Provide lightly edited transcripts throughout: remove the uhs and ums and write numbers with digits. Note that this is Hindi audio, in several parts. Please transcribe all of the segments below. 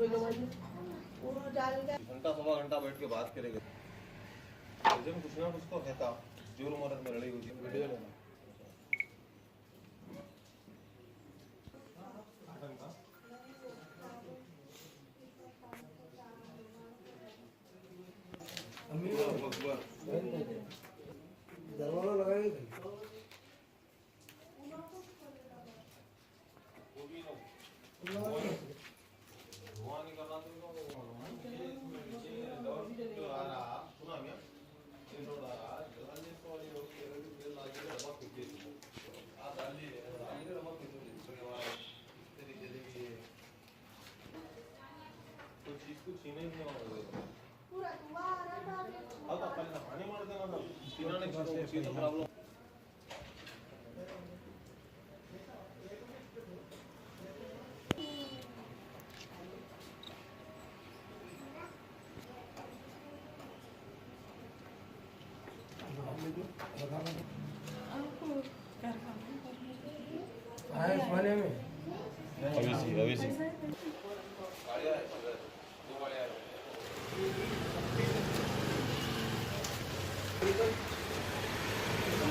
घंटा सवा घंटा बैठ के बात करेंगे, कुछ ना कुछ तो कहता जोर मरद में लड़ी होती वीडियो लेना। दरवाजा लगाएंगे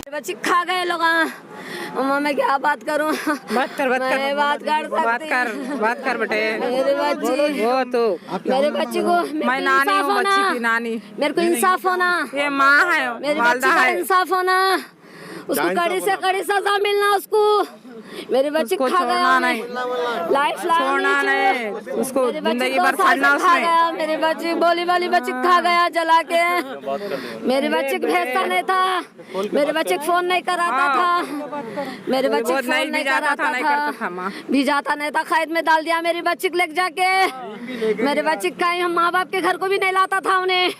बच्चे खा गए लोग। मैं क्या बात करूं? बात कर बेटे। मेरे बच्चे वो तो मेरे बच्चे को मैं नानी हूँ, बच्ची की नानी। मेरे को इंसाफ होना, ये माँ है, मेरे वालदा बच्चे का है। इंसाफ होना, उसको कड़ी से कड़ी सजा मिलना उसको। मेरे बच्चे खा गया, नहीं लाइफ छोड़ना नहीं, उसको जिंदगी भर पढ़ना उसमें। मेरे बच्चे बोली वाली बच्चे खा गया जला के। मेरे बच्चे को भेजता नहीं था, मेरे बच्चे को फोन नहीं कराता था, मेरे बच्चे को फोन नहीं कराता था, भिजाता नहीं था, खैद में डाल दिया मेरे बच्चे को लेके जाके। मेरे बच्चे कहीं हम माँ बाप के घर को भी नहीं लाता था उन्हें।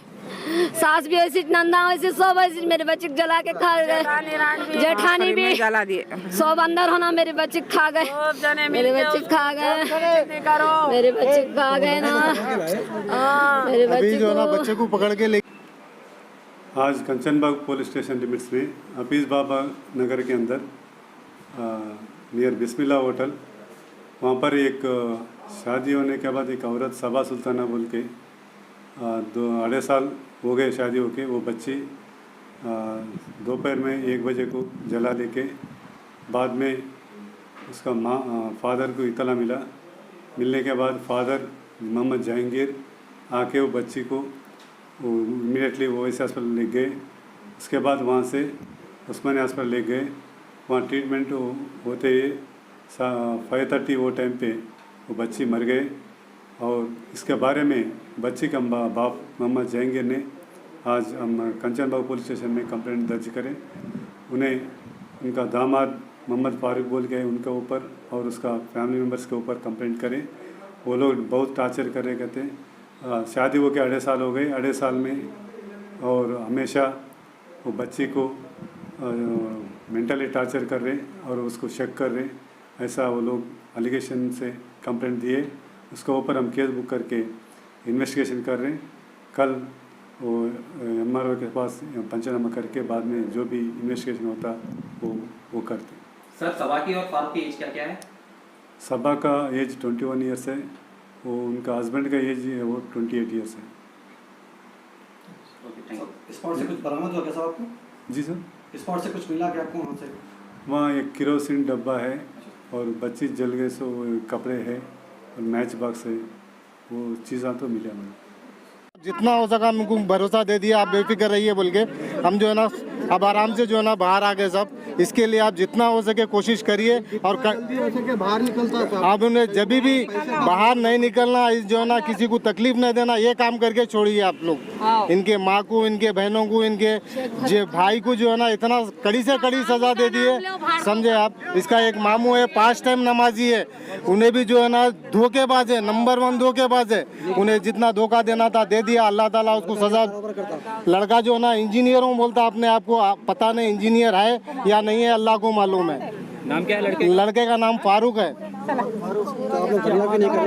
सास भी ऐसी, नंदा ऐसी, सब ऐसी। मेरे बच्चे जला के खा गए, जेठानी भी जला दिए। सब अंदर होना, मेरे बच्चे खा गए, मेरे बच्चे खा गए, मेरे बच्चे खा गए ना। मेरे बच्चे जो ना बच्चे को पकड़ के ले। आज कंचनबाग पुलिस स्टेशन लिमिट्स में हफीज़ बाबा नगर के अंदर नियर बिस्मिल्लाह होटल, वहाँ पर एक शादी होने के बाद एक औरत सबा सुल्ताना बोल के 2-2.5 साल हो गए शादी होके, वो बच्ची दोपहर में 1 बजे को जला लेके, बाद में उसका फादर को इतला मिलने के बाद फादर मोहम्मद जहांगीर आके वो बच्ची को इमीडिएटली वो ऐसे अस्पताल ले गए। उसके बाद वहाँ से उस्मानिया अस्पताल ले गए, वहाँ ट्रीटमेंट होते ही 5:30 वो टाइम पे वो बच्ची मर गए। और इसके बारे में बच्ची का बाप मोहम्मद जहांगीर ने आज हम कंचनबाग पुलिस स्टेशन में कंप्लेंट दर्ज करें। उन्हें उनका दामाद मोहम्मद फारूक बोल के उनके ऊपर और उसका फैमिली मेम्बर्स के ऊपर कंप्लेंट करें। वो लोग बहुत टार्चर कर रहे कहते हैं। शादी हो के 2.5 साल हो गए, 2.5 साल में और हमेशा वो बच्ची को मेंटली टार्चर कर रहे और उसको शक कर रहे, ऐसा वो लोग एलिगेशन से कंप्लेंट दिए। उसके ऊपर हम केस बुक करके इन्वेस्टिगेशन कर रहे हैं। कल वो MRO के पास पंचनामा करके बाद में जो भी इन्वेस्टिगेशन होता वो करते। सर सबा की और फारूक की एज क्या है? सबा का एज 21 ईयर्स है, वो उनका हस्बैंड का एज है वो 28 ईयर्स है। स्पॉट से कुछ बरामद हुआ क्या साहब आपको? जी सर, स्पॉट से कुछ मिला क्या आपको वहाँ से? वहाँ एक केरोसिन डब्बा है और बच्ची जल गए, सो कपड़े है और मैच बॉक्स है, वो चीज़ा तो मिले हमें। जितना हो सका हमको भरोसा दे दिया, आप बेफिक्र रहिए बोल के हम जो है ना अब आराम से जो है ना बाहर आ गए सब। इसके लिए आप जितना हो सके कोशिश करिए और बाहर निकलता था। आप उन्हें जब भी बाहर नहीं निकलना, इस जो है ना किसी को तकलीफ नहीं देना, ये काम करके छोड़िए आप लोग। इनके माँ को, इनके बहनों को, इनके भाई को जो है ना इतना कड़ी से कड़ी सजा दे दी है, समझे आप। इसका एक मामू है, 5 टाइम नमाजी है, उन्हें भी जो है ना धोखेबाज है, नंबर 1 धोखेबाज है। उन्हें जितना धोखा देना था दे दिया, अल्लाह ताला उसको सजा। लड़का जो है ना इंजीनियर हूँ बोलता अपने आप को, पता नहीं इंजीनियर है या नहीं है, अल्लाह को मालूम है। नाम क्या है लड़के का? नाम फारूक है।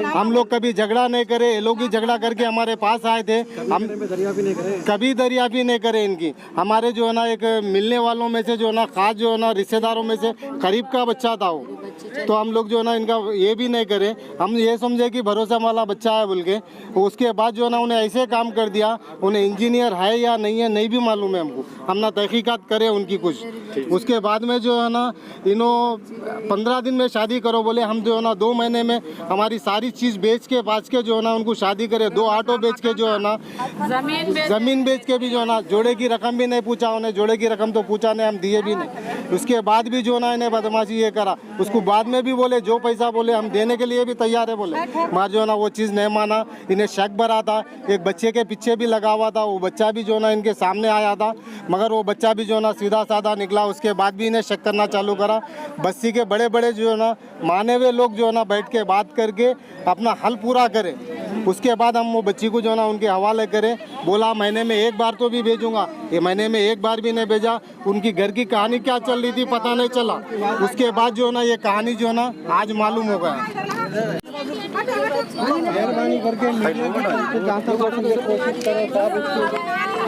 हम लोग कभी झगड़ा नहीं करे, ये लोग ही झगड़ा करके हमारे पास आए थे। हम कभी दरियाफी नहीं करे इनकी। हमारे जो है ना एक मिलने वालों में से जो है ना खास जो है ना रिश्तेदारों में से करीब का बच्चा था वो, तो हम लोग जो है ना इनका ये भी नहीं करें। हम ये समझे कि भरोसा वाला बच्चा है बोल के, उसके बाद जो है ना उन्हें ऐसे काम कर दिया। उन्हें इंजीनियर है या नहीं है नहीं भी मालूम है हमको, हम ना तहकीकात करें उनकी कुछ। उसके बाद में जो है ना इन्हों 15 दिन में शादी करो बोले, हम जो है ना 2 महीने में हमारी सारी चीज़ बेच के बाच के जो है ना उनको शादी करे। 2 ऑटो बेच के जो है ना जमीन बेच के भी जो है ना, जोड़े की रकम भी नहीं पूछा उन्हें, जोड़े की रकम तो पूछा नहीं, हम दिए भी नहीं। उसके बाद भी जो ना इन्हें बदमाशी ये करा। उसको बाद में भी बोले जो पैसा बोले हम देने के लिए भी तैयार है बोले, मगर जो है ना वो चीज़ नहीं माना। इन्हें शक भरा था, एक बच्चे के पीछे भी लगा हुआ था, वो बच्चा भी जो ना इनके सामने आया था, मगर वो बच्चा भी जो ना सीधा साधा निकला। उसके बाद भी इन्हें शक करना चालू करा। बस्ती के बड़े बड़े जो है ना माने हुए लोग जो है ना बैठ के बात करके अपना हल पूरा करें। उसके बाद हम वो बच्ची को जो ना उनके हवाले करें। बोला महीने में 1 बार तो भी भेजूंगा, ये महीने में 1 बार भी नहीं भेजा। उनकी घर की कहानी क्या चल रही थी पता नहीं चला। उसके बाद जो ना ये कहानी जो ना आज मालूम हो गया। मेहरबानी करके मीडिया को जहाँ तक हो सके कोशिश करो, साहब उसको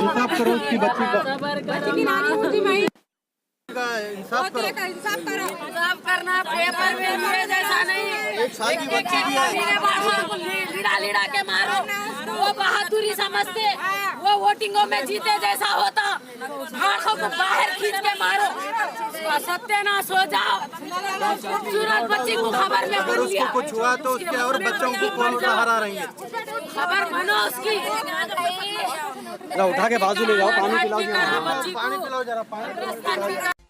इंसाफ करो उसकी बच्ची का। इंसाफ करो, इंसाफ करना पेपर में मेरे जैसा नहीं। एक साल की बच्ची भी है, लीड़ा के मारो, वो बहादुरी समझते, वो वोटिंगों में जीते जैसा होता, आंखों को बाहर खींच के मारो, सत्यानाश हो जाओ। खूबसूरत बच्ची को खबर में बन लिया, कुछ हुआ तो उसके और बच्चों को कौन सहारा रही है। खबर बनो उसकी। उठा के बाजू ले जाओ, पानी पिलाओ। पानी पिलाओ जरा, पानी पिलाओ।